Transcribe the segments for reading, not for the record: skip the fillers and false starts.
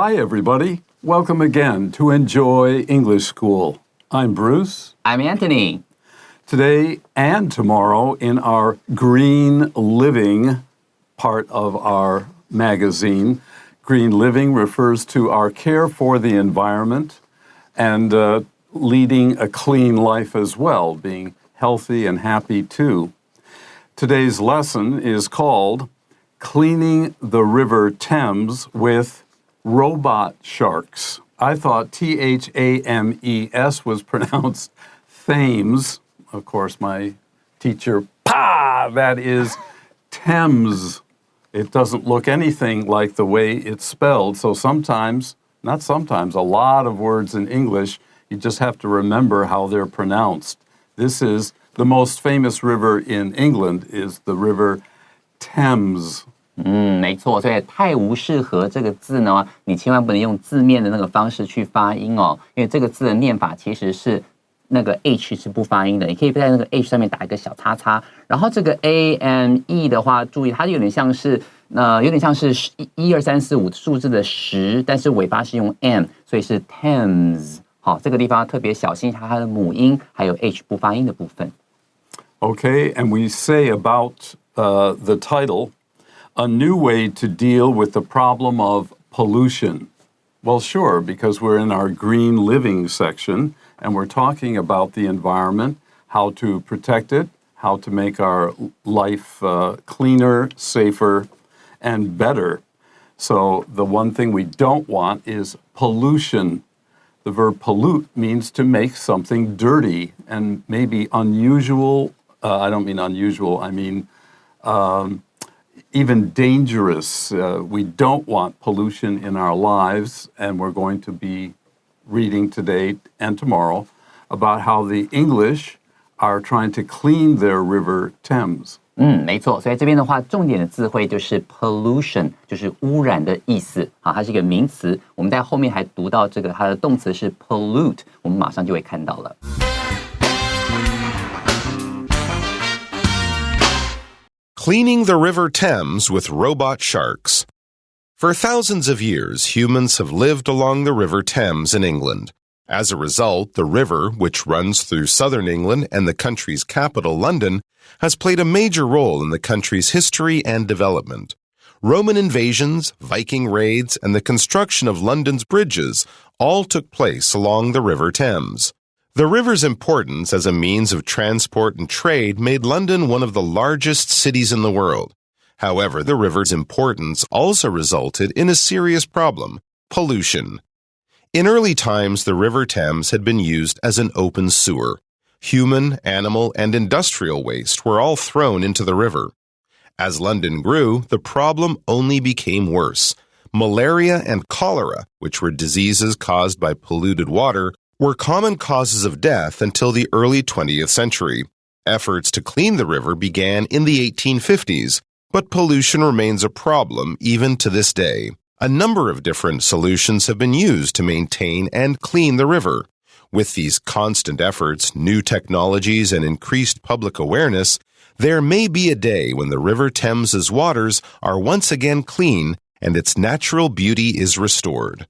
Hi, everybody. Welcome again to Enjoy English School. I'm Bruce. I'm Antony. Today and tomorrow in our Green Living part of our magazine, Green Living refers to our care for the environment and leading a clean life as well, being healthy and happy too. Today's lesson is called Cleaning the River Thames with Robot Sharks. I thought Thames was pronounced Thames. Of course, my teacher, that is Thames. It doesn't look anything like the way it's spelled. So sometimes, not sometimes, a lot of words in English, you just have to remember how they're pronounced. This is the most famous river in England is the river Thames. 没错，所以泰晤士河这个字呢，你千万不能用字面的那个方式去发音哦，因为这个字的念法其实是那个 H 是不发音的，你可以在那个 H 上面打一个小叉叉，然后这个 AME 的话，注意它有点像是1、2、3、4、5数字的10，但是尾巴是用 M， 所以是 Thames。好，这个地方要特别小心它的母音还有 H 不发音的部分。Okay, and we say about the title, a new way to deal with the problem of pollution. Well, sure, because we're in our green living section and we're talking about the environment, how to protect it, how to make our life cleaner, safer, and better. So the one thing we don't want is pollution. The verb pollute means to make something dirty and maybe unusual. I don't mean unusual, I mean even dangerous. We don't want pollution in our lives, and we're going to be reading today and tomorrow about how the English are trying to clean their river Thames. 没错，所以这边的话，重点的字汇就是 pollution， 就是污染的意思。好，它是一个名词。我们在后面还读到这个，它的动词是 pollute， 我们马上就会看到了。Cleaning the River Thames with Robot Sharks. For thousands of years, humans have lived along the River Thames in England. As a result, the river, which runs through southern England and the country's capital, London, has played a major role in the country's history and development. Roman invasions, Viking raids, and the construction of London's bridges all took place along the River Thames. The river's importance as a means of transport and trade made London one of the largest cities in the world. However, the river's importance also resulted in a serious problem: pollution. In early times, the River Thames had been used as an open sewer. Human, animal, and industrial waste were all thrown into the river. As London grew, the problem only became worse. Malaria and cholera, which were diseases caused by polluted water, were common causes of death until the early 20th century. Efforts to clean the river began in the 1850s, but pollution remains a problem even to this day. A number of different solutions have been used to maintain and clean the river. With these constant efforts, new technologies, and increased public awareness, there may be a day when the River Thames's waters are once again clean and its natural beauty is restored.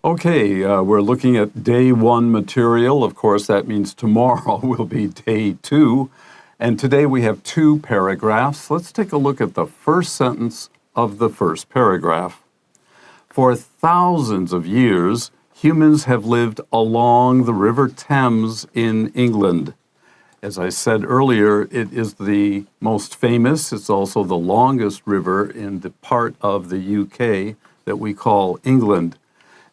Okay, we're looking at day 1 material. Of course, that means tomorrow will be day 2. And today we have 2 paragraphs. Let's take a look at the first sentence of the first paragraph. For thousands of years, humans have lived along the River Thames in England. As I said earlier, it is the most famous. It's also the longest river in the part of the UK that we call England.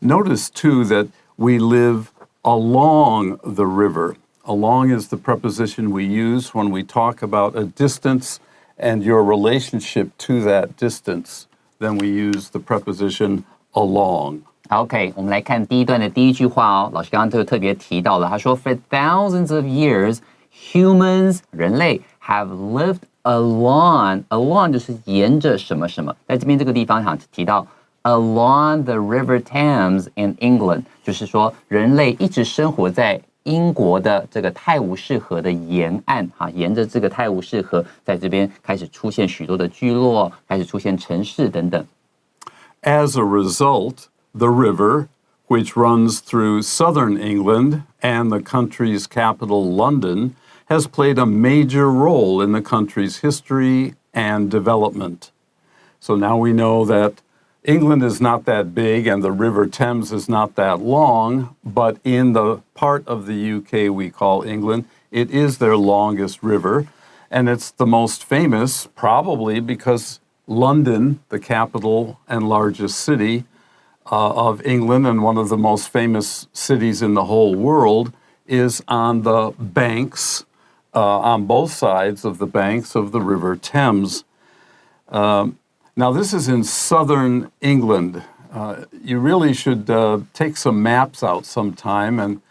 Notice, too, that we live along the river. Along is the preposition we use when we talk about a distance and your relationship to that distance. Then we use the preposition along. OK， 我们来看第一段的第一句话哦。老师刚刚就特别提到了，他说 For thousands of years, humans 人类 have lived along 就是沿着什么什么。在这边这个地方想提到 along the River Thames in England， 就是说人类一直生活在英国的这个泰晤士河的沿岸，沿着这个泰晤士河，在这边开始出现许多的聚落，开始出现城市等等。As a result, the river, which runs through southern England and the country's capital, London, has played a major role in the country's history and development. So now we know that England is not that big and the River Thames is not that long, but in the part of the UK we call England, it is their longest river, and it's the most famous probably because London, the capital and largest city of England and one of the most famous cities in the whole world, is on the banks, on both sides of the banks of the River Thames. Now, this is in southern England. You really should take some maps out sometime, and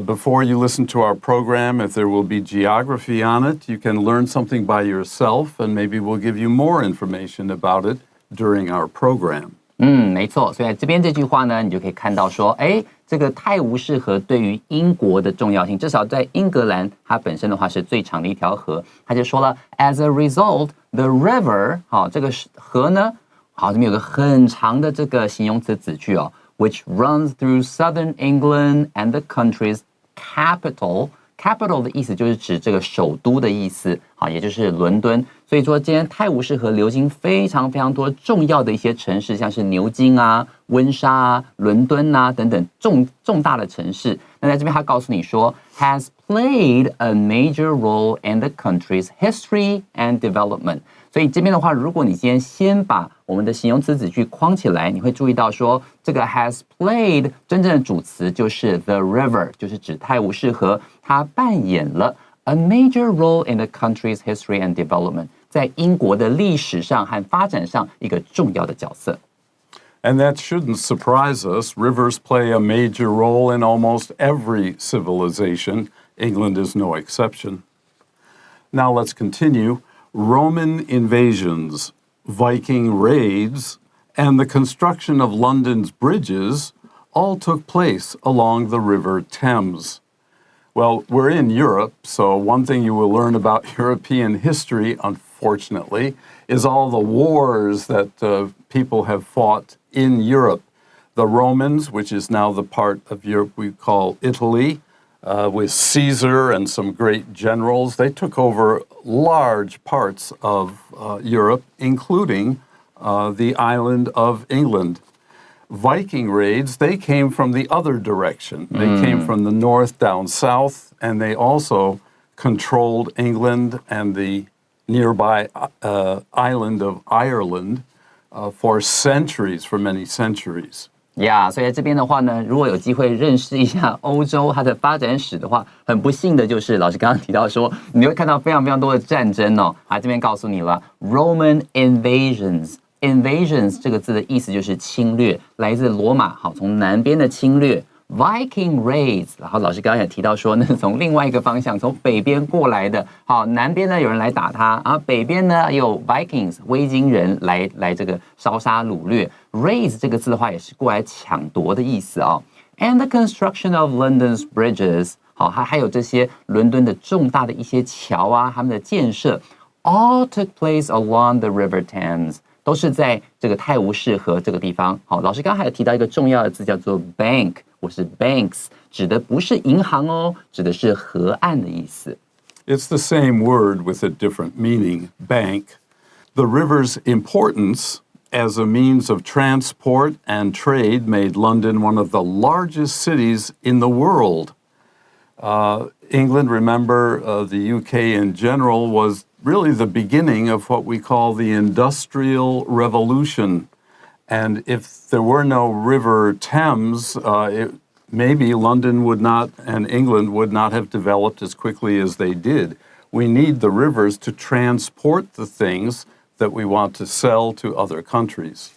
before you listen to our program, if there will be geography on it, you can learn something by yourself, and maybe we'll give you more information about it during our program. 没错，所以在这边这句话呢，你就可以看到说，这个泰晤士河对于英国的重要性，至少在英格兰，它本身的话是最长的一条河。他就说了 ，as a result, the river， 这个河呢，这边有个很长的这个形容词子句哦 ，which runs through southern England and the country's capital。capital 的意思就是指这个首都的意思，也就是伦敦。所以说，今天泰晤士河流经非常非常多重要的一些城市，像是牛津啊、温莎啊、伦敦啊等等重大的城市。那在这边他告诉你说 ，has played a major role in the country's history and development。所以这边的话，如果你今天先把我们的形容词子句框起来，你会注意到说，这个 has played 真正的主词就是 the river， 就是指泰晤士河，它扮演了 a major role in the country's history and development， 在英国的历史上和发展上一个重要的角色。And that shouldn't surprise us. Rivers play a major role in almost every civilization. England is no exception. Now let's continue. Roman invasions, Viking raids, and the construction of London's bridges all took place along the River Thames. Well, we're in Europe, so one thing you will learn about European history, unfortunately, is all the wars that people have fought in Europe. The Romans, which is now the part of Europe we call Italy, with Caesar and some great generals, they took over large parts of Europe, including the island of England. Viking raids, they came from the other direction. They came from the north down south, and they also controlled England and the nearby island of Ireland for centuries, for many centuries. 所以在这边的话呢，如果有机会认识一下欧洲它的发展史的话，很不幸的就是老师刚刚提到说，你会看到非常非常多的战争哦。这边告诉你了 ，Roman invasions。invasions 这个字的意思就是侵略，来自罗马，从南边的侵略。Viking raids， 然后老师刚刚也提到说，那是从另外一个方向，从北边过来的。南边呢有人来打他，然后北边呢有 Vikings 威京人来这个烧杀掳掠。Raids 这个字的话也是过来抢夺的意思哦。And the construction of London's bridges， 还有这些伦敦的重大的一些桥啊，他们的建设 ，all took place along the River Thames。都是在这个泰晤士河这个地方。老师刚刚还有提到一个重要的字叫做 bank， 或是 banks， 指的不是银行哦，指的是河岸的意思。It's the same word with a different meaning, bank. The river's importance as a means of transport and trade made London one of the largest cities in the world. England, remember, the UK in general was really the beginning of what we call the Industrial Revolution. And if there were no River Thames, maybe London would not and England would not have developed as quickly as they did. We need the rivers to transport the things that we want to sell to other countries.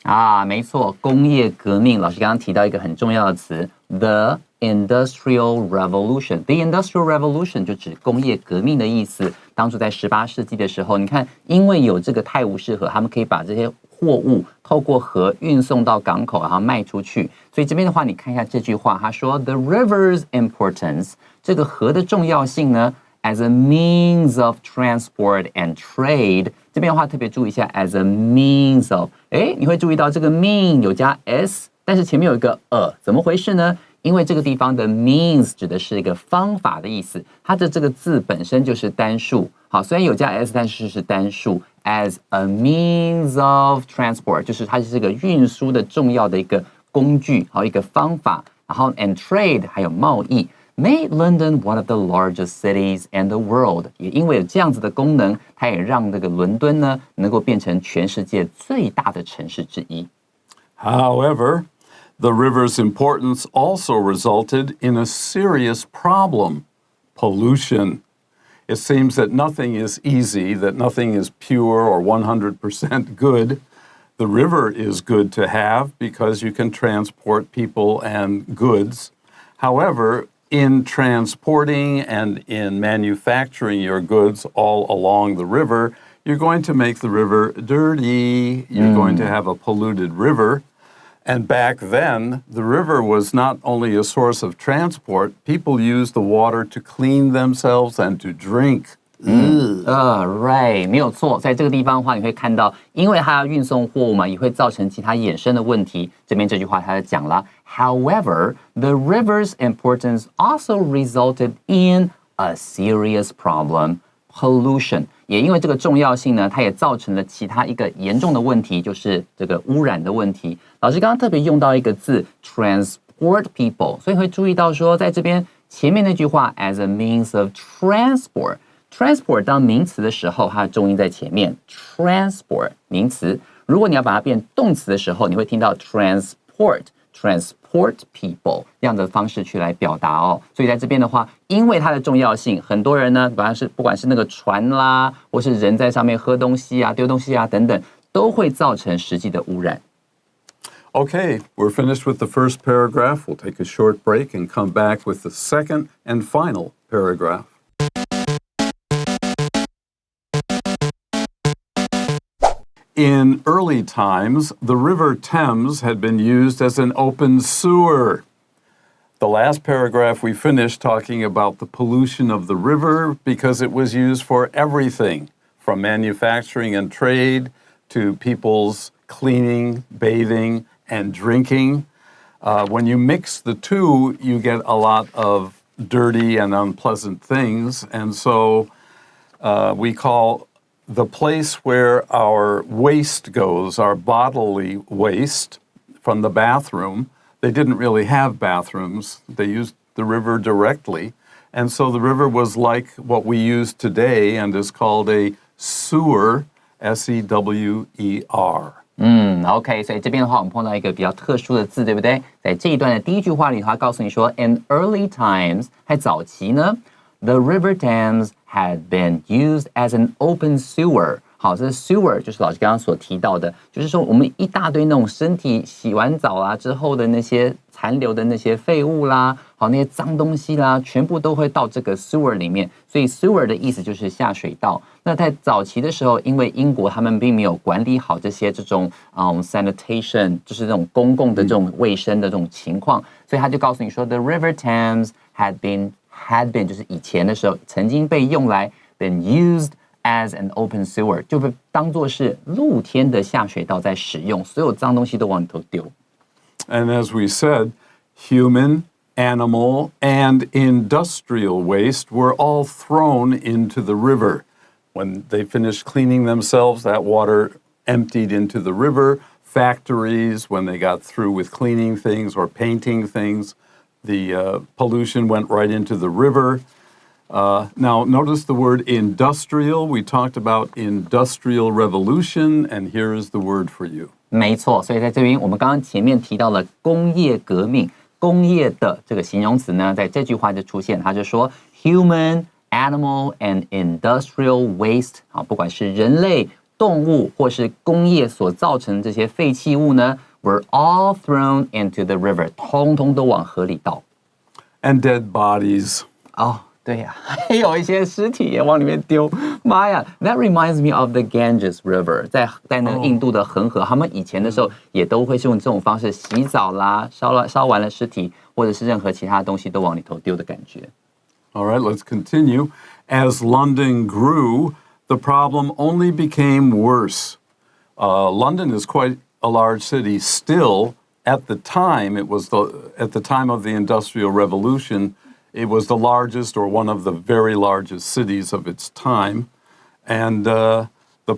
没错，工业革命，老师刚刚提到一个很重要的词 ，the Industrial Revolution。The Industrial Revolution 就指工业革命的意思。当初在18世纪的时候，你看，因为有这个泰晤士河，他们可以把这些货物透过河运送到港口，然后卖出去。所以这边的话，你看一下这句话，他说 The river's importance， 这个河的重要性呢 as a means of transport and trade， 这边的话特别注意一下 as a means of， 你会注意到这个 mean 有加 s， 但是前面有一个怎么回事呢？因为这个地方的 means 指的是一个方法的意思，它的这个字本身就是单数。好，虽然有加 s， 但是是单数。As a means of transport， 就是它是一个运输的重要的一个工具，好，一个方法。然后 and trade 还有贸易 ，made London one of the largest cities in the world。也因为有这样子的功能，它也让这个伦敦呢能够变成全世界最大的城市之一。However,the river's importance also resulted in a serious problem, pollution. It seems that nothing is easy, that nothing is pure or 100% good. The river is good to have because you can transport people and goods. However, in transporting and in manufacturing your goods all along the river, you're going to make the river dirty. You're going to have a polluted river.And back then, the river was not only a source of transport, people used the water to clean themselves and to drink. Right， 没有错。在这个地方的话，你会看到，因为它要运送货物嘛，也会造成其他衍生的问题。这边这句话它就讲了 ，However, the river's importance also resulted in a serious problem.Pollution 也因为这个重要性呢，它也造成了其他一个严重的问题，就是这个污染的问题。老师刚刚特别用到一个字 transport people， 所以会注意到说，在这边前面那句话 as a means of transport 当名词的时候，它的重音在前面 transport 名词。如果你要把它变动词的时候，你会听到 transport people 这样的方式去来表达哦，所以在这边的话，因为它的重要性，很多人呢，不管是那个船啦，或是人在上面喝东西啊、丢东西啊等等，都会造成实际的污染。Okay, we're finished with the first paragraph. We'll take a short break and come back with the second and final paragraph.In early times, the River Thames had been used as an open sewer. The last paragraph we finished talking about the pollution of the river because it was used for everything, from manufacturing and trade to people's cleaning, bathing, and drinking. When you mix the two, you get a lot of dirty and unpleasant things, and so we call the place where our waste goes, our bodily waste from the bathroom. They didn't really have bathrooms. They used the river directly. And so the river was like what we use today and is called a sewer, S-E-W-E-R.OK， 所以这边的话，我们碰到一个比较特殊的字，对不对？在这一段的第一句话里，它告诉你说 ，in early times， 在早期呢 ，the river Thames had been used as an open sewer。好，这 sewer 就是老师刚刚所提到的，就是说我们一大堆那种身体洗完澡啦之后的那些残留的那些废物啦，好那些脏东西啦，全部都会到这个 sewer 里面。所以 sewer 的意思就是下水道。那在早期的时候，因为英国他们并没有管理好这种sanitation， 就是这种公共的这种卫生的这种情况，所以他就告诉你说 ，the river Thames had been 就是以前的时候曾经被用来 been used。as an open sewer 就被当作是露天的下水道在使用，所有脏东西都往里头丢。And as we said, human, animal, and industrial waste were all thrown into the river. When they finished cleaning themselves, that water emptied into the river. Factories, when they got through with cleaning things or painting things, the pollution went right into the river.Now, notice the word industrial. We talked about industrial revolution, and here is the word for you. 没错，所以在这边我们刚刚前面提到了工业革命，工业的这个形容词呢，在这句话就出现，它就说 human, animal, and industrial waste 啊，不管是人类、动物或是工业所造成的这些废弃物呢 ，were all thrown into the river， 通通都往河里倒。And dead bodies. 对呀，还有一些尸体也往里面丢。妈呀 ，That reminds me of the Ganges River， 在那个印度的恒河，他们以前的时候也都会是用这种方式洗澡啦，烧完了尸体，或者是任何其他东西都往里头丢的感觉。All right, let's continue. As London grew, the problem only became worse. London is quite a large city still. At the time, at the time of the Industrial Revolution, it was the largest or one of the very largest cities of its time. And the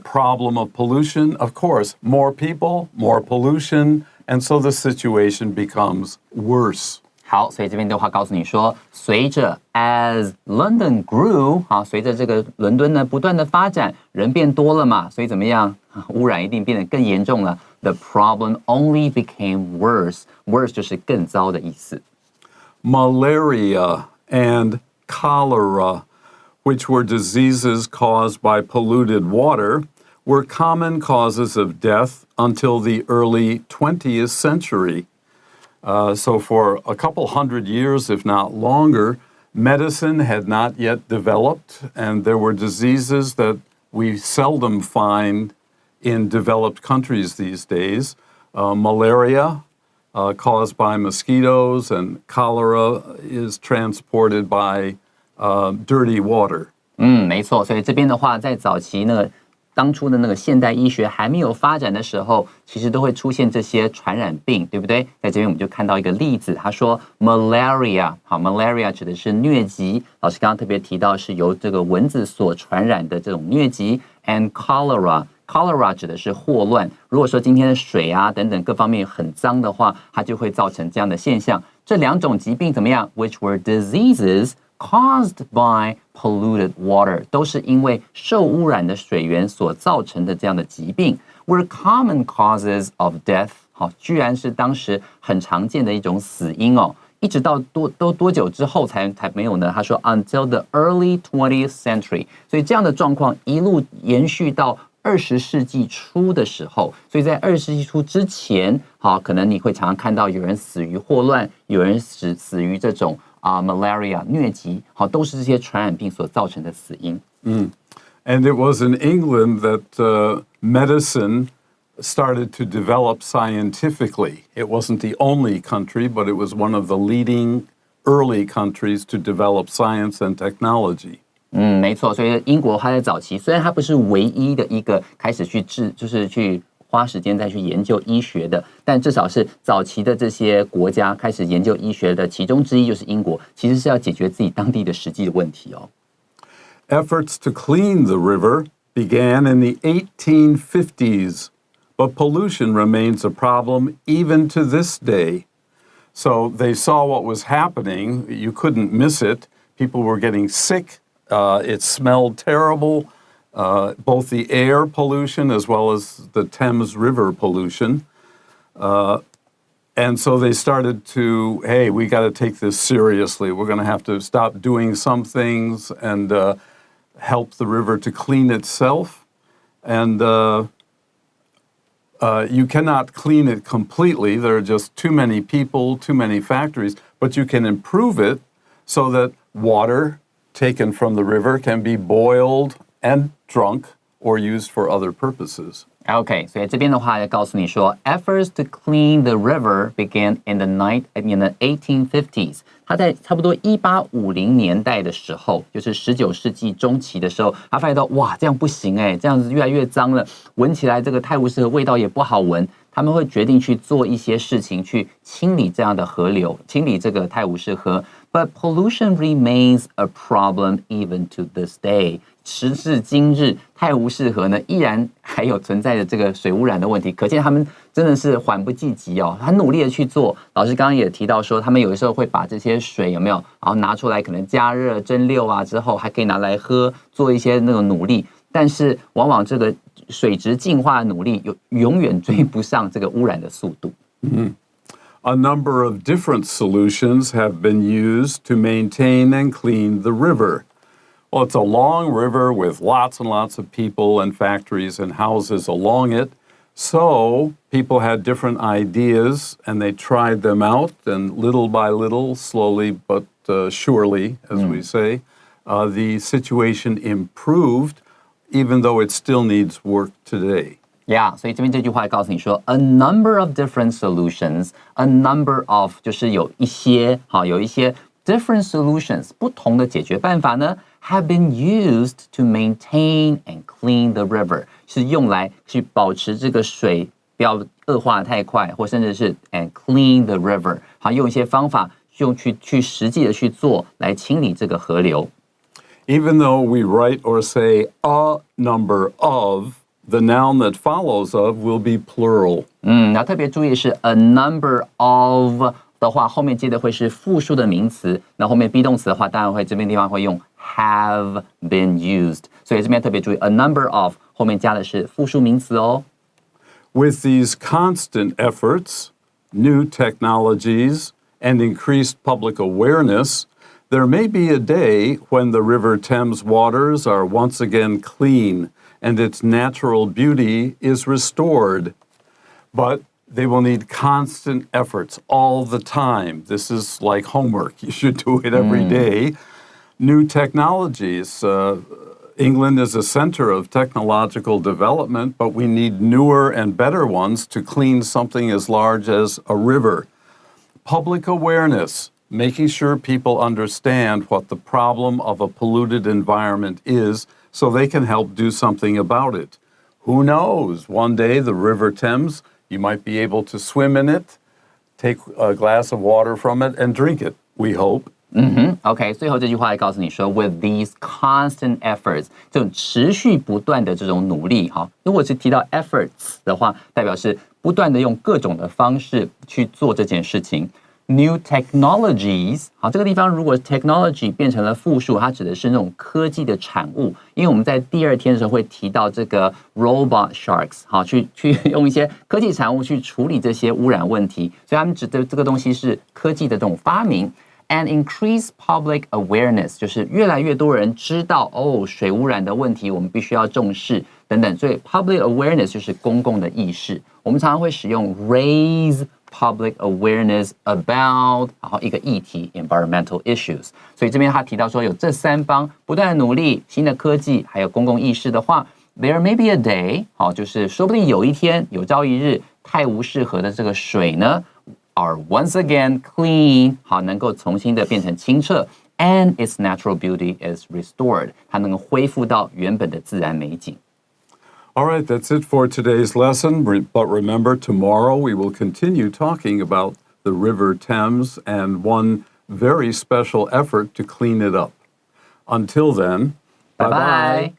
problem of pollution, of course, more people, more pollution, and so the situation becomes worse. 好，所以这边的话告诉你说，随着 as London grew， 好，随着这个伦敦呢不断的发展，人变多了嘛，所以怎么样，污染一定变得更严重了。The problem only became worse. Worse 就是更糟的意思。Malaria and cholera, which were diseases caused by polluted water, were common causes of death until the early 20th century. So for a couple hundred years, if not longer, medicine had not yet developed, and there were diseases that we seldom find in developed countries these days. Malaria, caused by mosquitoes, and cholera is transported by dirty water. 没错，所以这边的话，在早期那个当初的那个现代医学还没有发展的时候，其实都会出现这些传染病，对不对？在这边我们就看到一个例子，他说 malaria， 好 ，malaria 指的是疟疾，老师刚刚特别提到是由这个蚊子所传染的这种疟疾 ，and cholera。Cholera 指的是霍乱。如果说今天的水啊等等各方面很脏的话，它就会造成这样的现象。这两种疾病怎么样 ？Which were diseases caused by polluted water， 都是因为受污染的水源所造成的这样的疾病。Were common causes of death， 好，居然是当时很常见的一种死因哦。一直到多久之后才没有呢？他说 until the early 20th century， 所以这样的状况一路延续到20世纪初的时候，所以在20世纪初之前，好，可能你会常常看到有人死于霍乱，有人死于这种malaria 疟疾，好，都是这些传染病所造成的死因。And it was in England that medicine started to develop scientifically. It wasn't the only country, but it was one of the leading early countries to develop science and technology. 没错，所以英国它在早期虽然它不是唯一的一个开始就是去花时间再去研究医学的，但至少是早期的这些国家开始研究医学的其中之一就是英国，其实是要解决自己当地的实际的问题哦。Efforts to clean the river began in the 1850s, but pollution remains a problem even to this day. So they saw what was happening. You couldn't miss it. People were getting sick. It smelled terrible, both the air pollution as well as the Thames River pollution. And so they started to, hey, we got to take this seriously. We're going to have to stop doing some things and help the river to clean itself. And you cannot clean it completely. There are just too many people, too many factories, but you can improve it so that water taken from the river can be boiled and drunk or used for other purposes. OK， 所以这边的话要告诉你说 ，efforts to clean the river began in the 1850s。他在差不多1850年代的时候，就是19世纪中期的时候，他发现到哇，这样不行哎，这样子越来越脏了，闻起来这个泰晤士河味道也不好闻。他们会决定去做一些事情，去清理这样的河流，清理这个泰晤士河。But pollution remains a problem even to this day. 时至今日，泰晤士河呢依然还有存在着这个水污染的问题，可见他们真的是缓不济急哦，很努力的去做。老师刚刚也提到说，他们有的时候会把这些水有没有，然后拿出来可能加热蒸馏啊之后，还可以拿来喝，做一些那种努力。但是往往这个水质净化的努力永远追不上这个污染的速度。A number of different solutions have been used to maintain and clean the river. Well, it's a long river with lots and lots of people and factories and houses along it. So people had different ideas and they tried them out, and little by little, slowly but surely, as we say, the situation improved, even though it still needs work today. Yeah, 所以这边这句话告诉你说 a number of different solutions, a number of 就是有一些 different solutions 不同的解决办法呢 have been used to maintain and clean the river 是用来去保持这个水不要恶化太快，或甚至是 and clean the river 好用一些方法用去实际的去做来清理这个河流。Even though we write or say a number of, the noun that follows of will be plural. 然后特别注意是 a number of 的话，后面接的会是复数的名词，那后面 be 动词的话，当然会这边地方会用 have been used， 所以这边特别注意 a number of 后面加的是复数名词哦。With these constant efforts, new technologies, and increased public awareness, there may be a day when the River Thames waters are once again clean and its natural beauty is restored. But they will need constant efforts all the time. This is like homework. You should do it every day. New technologies. England is a center of technological development, but we need newer and better ones to clean something as large as a river. Public awareness, making sure people understand what the problem of a polluted environment is so they can help do something about it. Who knows? One day the River Thames, you might be able to swim in it, take a glass of water from it, and drink it, we hope. OK， 最后这句话来告诉你说 ，with these constant efforts， 这种持续不断的这种努力，哈，如果是提到 efforts 的话，代表是不断的用各种的方式去做这件事情。New technologies， 好，这个地方如果 technology 变成了复数，它指的是那种科技的产物。因为我们在第二天的时候会提到这个 robot sharks， 好，去用一些科技产物去处理这些污染问题，所以他们指的这个东西是科技的这种发明。And increase public awareness， 就是越来越多人知道水污染的问题，我们必须要重视等等。所以 public awareness 就是公共的意识。我们常常会使用 raise public awareness about， 然后一个议题 environmental issues。所以这边他提到说，有这三方不断的努力，新的科技还有公共意识的话 ，there may be a day， 好，就是说不定有一天，有朝一日，泰晤士河的这个水呢。are once again clean， 好，能够重新的变成清澈 ，and its natural beauty is restored， 它能够恢复到原本的自然美景。All right, that's it for today's lesson. But remember, tomorrow we will continue talking about the River Thames and one very special effort to clean it up. Until then, bye-bye.